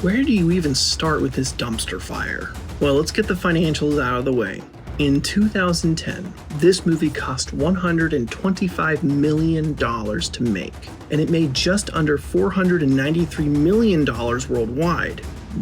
Where do you even start with this dumpster fire? Well, let's get the financials out of the way. In 2010, this movie cost $125 million to make, and it made just under $493 million worldwide.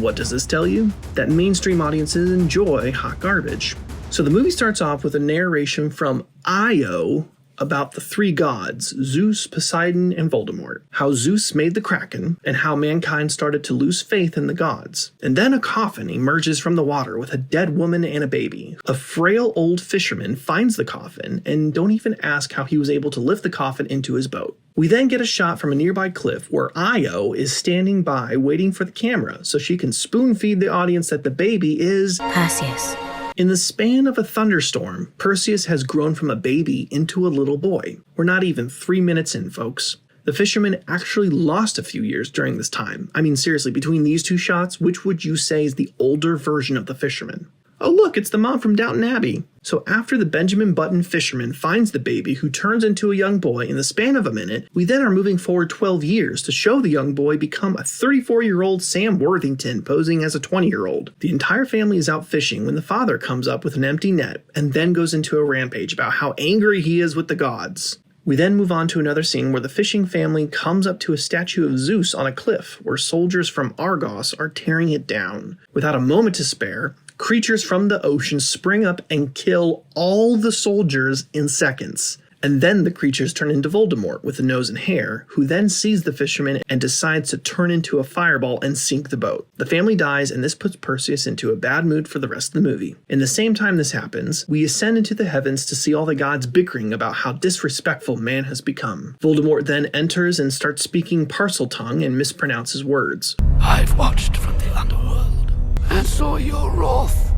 What does this tell you? That mainstream audiences enjoy hot garbage. So the movie starts off with a narration from Io about the three gods, Zeus, Poseidon, and Voldemort, how Zeus made the Krawkun, and how mankind started to lose faith in the gods. And then a coffin emerges from the water with a dead woman and a baby. A frail old fisherman finds the coffin, and don't even ask how he was able to lift the coffin into his boat. We then get a shot from a nearby cliff where Io is standing by waiting for the camera so she can spoon feed the audience that the baby is Perseus. In the span of a thunderstorm, Perseus has grown from a baby into a little boy. We're not even 3 minutes in, folks. The fisherman actually lost a few years during this time. I mean, seriously, between these two shots, which would you say is the older version of the fisherman? Oh look, it's the mom from Downton Abbey. So after the Benjamin Button fisherman finds the baby who turns into a young boy in the span of a minute, we then are moving forward 12 years to show the young boy become a 34-year-old Sam Worthington posing as a 20-year-old. The entire family is out fishing when the father comes up with an empty net and then goes into a rampage about how angry he is with the gods. We then move on to another scene where the fishing family comes up to a statue of Zeus on a cliff where soldiers from Argos are tearing it down. Without a moment to spare, creatures from the ocean spring up and kill all the soldiers in seconds. And then the creatures turn into Voldemort with a nose and hair, who then sees the fisherman and decides to turn into a fireball and sink the boat. The family dies, and this puts Perseus into a bad mood for the rest of the movie. In the same time this happens, we ascend into the heavens to see all the gods bickering about how disrespectful man has become. Voldemort then enters and starts speaking parcel tongue and mispronounces words. I've watched from the underworld and saw your wrath.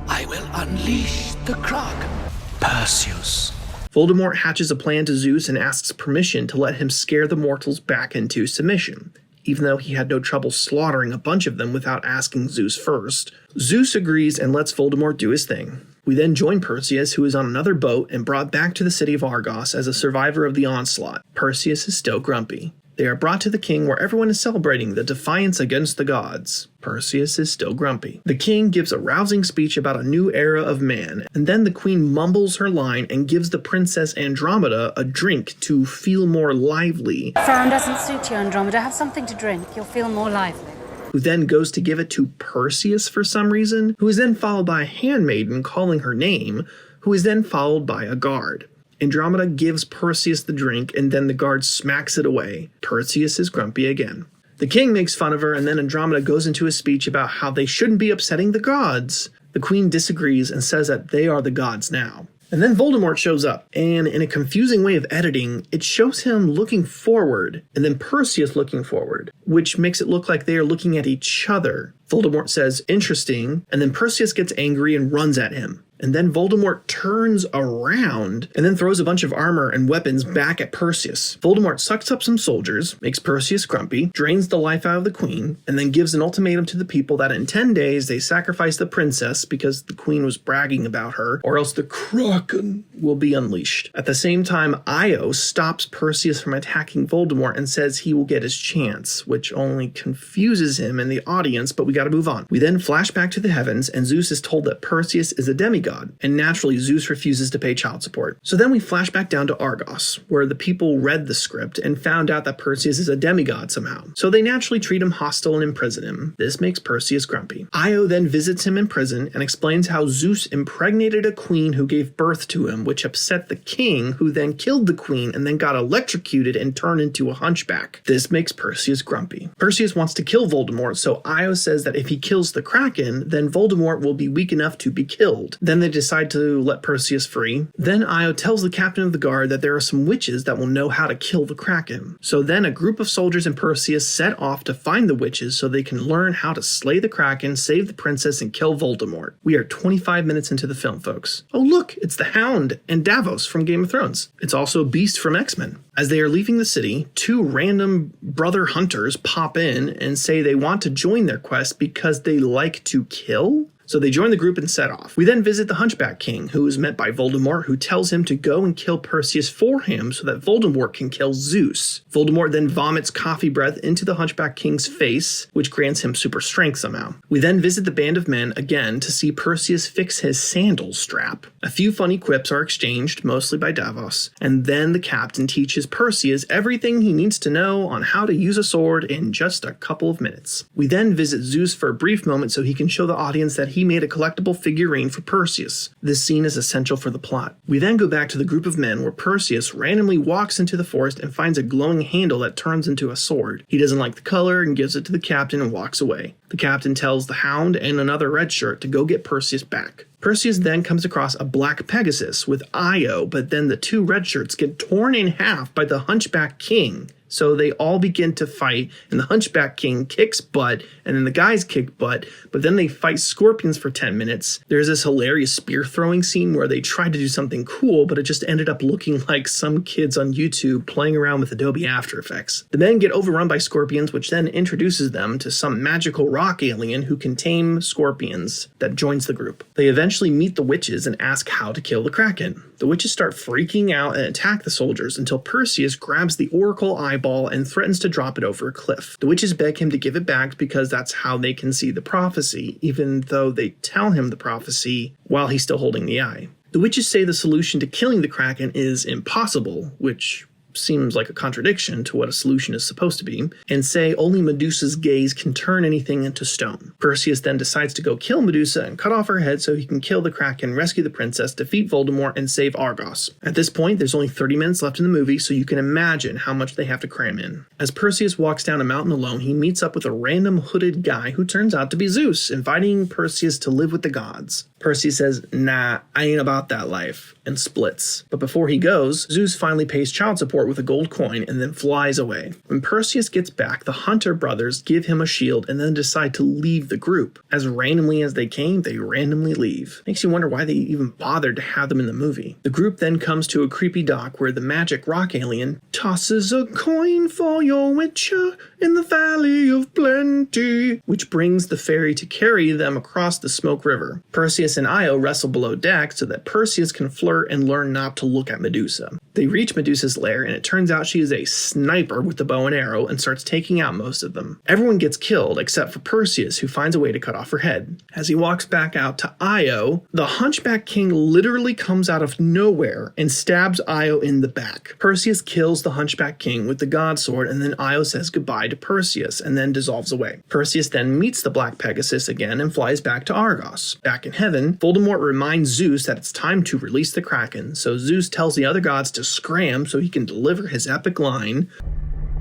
I will unleash the Krawkun. Perseus. Voldemort hatches a plan to Zeus and asks permission to let him scare the mortals back into submission, even though he had no trouble slaughtering a bunch of them without asking Zeus first. Zeus agrees and lets Voldemort do his thing. We then join Perseus, who is on another boat and brought back to the city of Argos as a survivor of the onslaught. Perseus is still grumpy. They are brought to the king where everyone is celebrating the defiance against the gods. Perseus is still grumpy. The king gives a rousing speech about a new era of man, and then the queen mumbles her line and gives the princess Andromeda a drink to feel more lively. Frown doesn't suit you, Andromeda. Have something to drink. You'll feel more lively. Who then goes to give it to Perseus for some reason, who is then followed by a handmaiden calling her name, who is then followed by a guard. Andromeda gives Perseus the drink, and then the guard smacks it away. Perseus is grumpy again. The king makes fun of her, and then Andromeda goes into a speech about how they shouldn't be upsetting the gods. The queen disagrees and says that they are the gods now. And then Voldemort shows up, and in a confusing way of editing, it shows him looking forward, and then Perseus looking forward, which makes it look like they are looking at each other. Voldemort says, "Interesting," and then Perseus gets angry and runs at him. And then Voldemort turns around and then throws a bunch of armor and weapons back at Perseus. Voldemort sucks up some soldiers, makes Perseus grumpy, drains the life out of the queen, and then gives an ultimatum to the people that in 10 days they sacrifice the princess because the queen was bragging about her, or else the Krawkun will be unleashed. At the same time, Io stops Perseus from attacking Voldemort and says he will get his chance, which only confuses him and the audience, but we gotta move on. We then flash back to the heavens, and Zeus is told that Perseus is a demigod, and naturally Zeus refuses to pay child support. So then we flash back down to Argos, where the people read the script and found out that Perseus is a demigod somehow. So they naturally treat him hostile and imprison him. This makes Perseus grumpy. Io then visits him in prison and explains how Zeus impregnated a queen who gave birth to him, which upset the king, who then killed the queen and then got electrocuted and turned into a hunchback. This makes Perseus grumpy. Perseus wants to kill Voldemort, so Io says that if he kills the Krawkun, then Voldemort will be weak enough to be killed. Then they decide to let Perseus free. Then Io tells the captain of the guard that there are some witches that will know how to kill the Krawkun. So then a group of soldiers and Perseus set off to find the witches so they can learn how to slay the Krawkun, save the princess, and kill Voldemort. We are 25 minutes into the film, folks. Oh look, it's the Hound and Davos from Game of Thrones. It's also Beast from X-Men. As they are leaving the city, two random brother hunters pop in and say they want to join their quest because they like to kill? So they join the group and set off. We then visit the Hunchback King, who is met by Voldemort, who tells him to go and kill Perseus for him so that Voldemort can kill Zeus. Voldemort then vomits coffee breath into the Hunchback King's face, which grants him super strength somehow. We then visit the band of men again to see Perseus fix his sandal strap. A few funny quips are exchanged, mostly by Davos, and then the captain teaches Perseus everything he needs to know on how to use a sword in just a couple of minutes. We then visit Zeus for a brief moment so he can show the audience that he made a collectible figurine for Perseus. This scene is essential for the plot. We then go back to the group of men where Perseus randomly walks into the forest and finds a glowing handle that turns into a sword. He doesn't like the color and gives it to the captain and walks away. The captain tells the Hound and another red shirt to go get Perseus back. Perseus then comes across a black Pegasus with Io, but then the two red shirts get torn in half by the Hunchback King. So they all begin to fight, and the Hunchback King kicks butt, and then the guys kick butt, but then they fight scorpions for 10 minutes. There's this hilarious spear throwing scene where they tried to do something cool, but it just ended up looking like some kids on YouTube playing around with Adobe After Effects. The men get overrun by scorpions, which then introduces them to some magical rock alien who can tame scorpions that joins the group. They eventually meet the witches and ask how to kill the Kraken. The witches start freaking out and attack the soldiers until Perseus grabs the Oracle eyeball and threatens to drop it over a cliff. The witches beg him to give it back because that's how they can see the prophecy, even though they tell him the prophecy while he's still holding the eye. The witches say the solution to killing the Kraken is impossible, which seems like a contradiction to what a solution is supposed to be, and say only Medusa's gaze can turn anything into stone. Perseus then decides to go kill Medusa and cut off her head so he can kill the Kraken, rescue the princess, defeat Voldemort, and save Argos. At this point, there's only 30 minutes left in the movie, so you can imagine how much they have to cram in. As Perseus walks down a mountain alone, he meets up with a random hooded guy who turns out to be Zeus, inviting Perseus to live with the gods. Perseus says, "Nah, I ain't about that life," and splits. But before he goes, Zeus finally pays child support with a gold coin and then flies away. When Perseus gets back, the Hunter brothers give him a shield and then decide to leave the group. As randomly as they came, they randomly leave. Makes you wonder why they even bothered to have them in the movie. The group then comes to a creepy dock where the magic rock alien tosses a coin for your witcher in the Valley of Plenty, which brings the ferry to carry them across the Smoke River. Perseus and Io wrestle below deck so that Perseus can flirt and learn not to look at Medusa. They reach Medusa's lair, and it turns out she is a sniper with the bow and arrow and starts taking out most of them. Everyone gets killed except for Perseus, who finds a way to cut off her head. As he walks back out to Io, the Hunchback King literally comes out of nowhere and stabs Io in the back. Perseus kills the Hunchback King with the god sword, and then Io says goodbye to Perseus and then dissolves away. Perseus then meets the Black Pegasus again and flies back to Argos. Back in heaven, Voldemort reminds Zeus that it's time to release the Kraken, so Zeus tells the other gods to scram so he can deliver his epic line,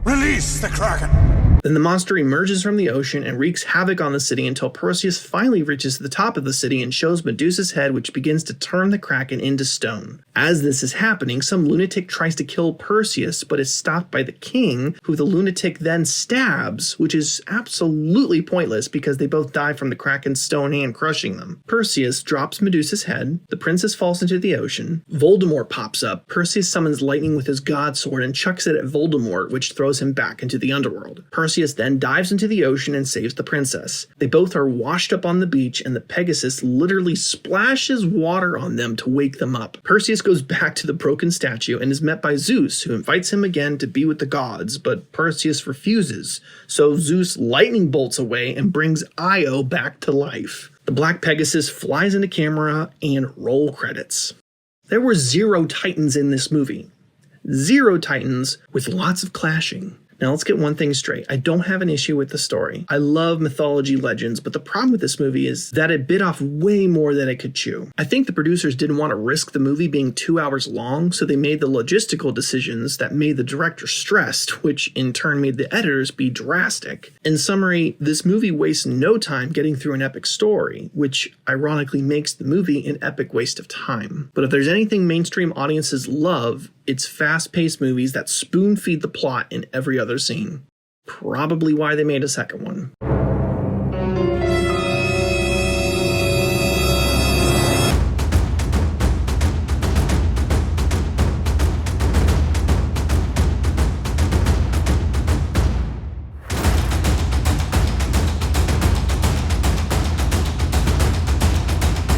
Release the Kraken! Then the monster emerges from the ocean and wreaks havoc on the city until Perseus finally reaches the top of the city and shows Medusa's head, which begins to turn the Kraken into stone. As this is happening, some lunatic tries to kill Perseus, but is stopped by the king, who the lunatic then stabs, which is absolutely pointless because they both die from the Kraken's stone hand crushing them. Perseus drops Medusa's head, the princess falls into the ocean, Voldemort pops up, Perseus summons lightning with his god sword and chucks it at Voldemort, which throws him back into the underworld. Perseus then dives into the ocean and saves the princess. They both are washed up on the beach, and the Pegasus literally splashes water on them to wake them up. Perseus goes back to the broken statue and is met by Zeus, who invites him again to be with the gods, but Perseus refuses, so Zeus lightning bolts away and brings Io back to life. The Black Pegasus flies into camera and roll credits. There were 0 Titans in this movie. 0 Titans with lots of clashing. Now let's get one thing straight. I don't have an issue with the story. I love mythology legends, but the problem with this movie is that it bit off way more than it could chew. I think the producers didn't want to risk the movie being 2 hours long, so they made the logistical decisions that made the director stressed, which in turn made the editors be drastic. In summary, this movie wastes no time getting through an epic story, which ironically makes the movie an epic waste of time. But if there's anything mainstream audiences love, it's fast-paced movies that spoon-feed the plot in every other scene. Probably why they made a second one.